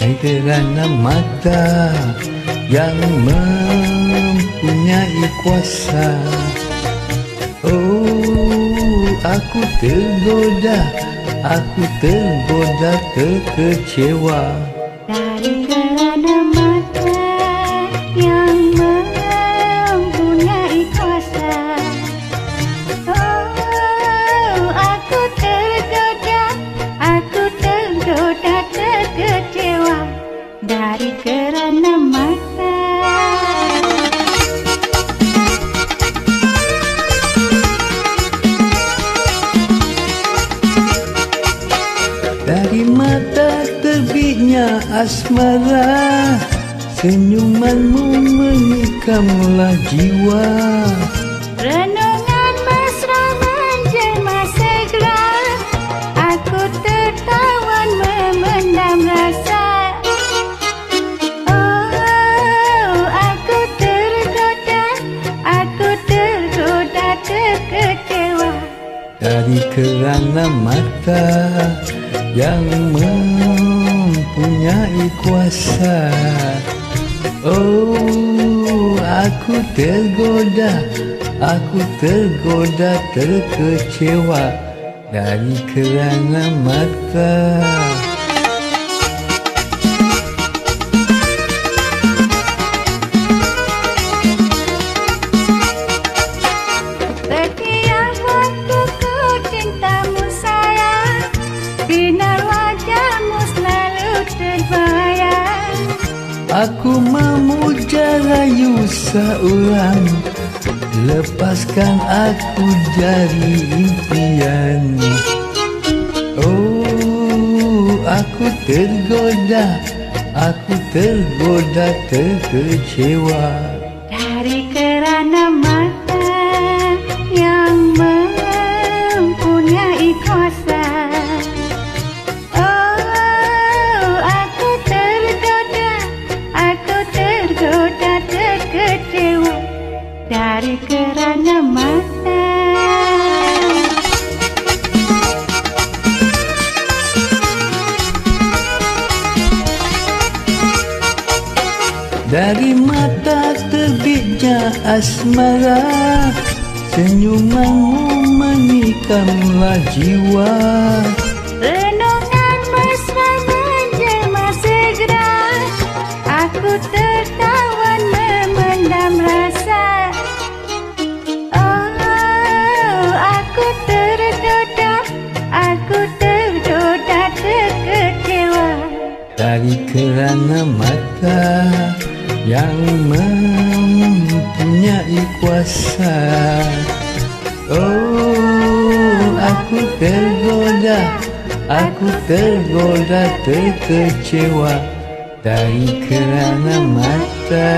kerana mata yang mempunyai kuasa. Oh, aku tergoda, terkecewa. Dari kerana mata yang mempunyai kuasa. Oh, aku tergoda, terkecewa. Dari kerana mata. Dari mata terbitnya asmara, senyumanmu mengikamlah jiwa. Renungan mesra menjelma segera, aku tertawan memendam rasa. Oh, aku tergoda, terkecewa. Dari kerana mata yang mempunyai kuasa. Oh, aku tergoda, terkecewa. Dari kerana mata. Setiap waktu ku cintamu sayang, sinar wajahmu selalu terbayang. Aku memuja rayu seorang, lepaskan aku dari impian. Oh, aku tergoda, terkecewa. Dari kerana mata yang mempunyai kuasa. Oh, aku tergoda, terkecewa. Dari kerana mata. Dari mata terbitnya asmara, senyumanmu mengikamlah jiwa. Renungan mesra menjelma segera, aku tertawan memendam rasa. Oh, aku tergoda, terkecewa. Dari kerana mata yang mempunyai kuasa. Oh, aku tergoda, terkecewa. Dari kerana mata.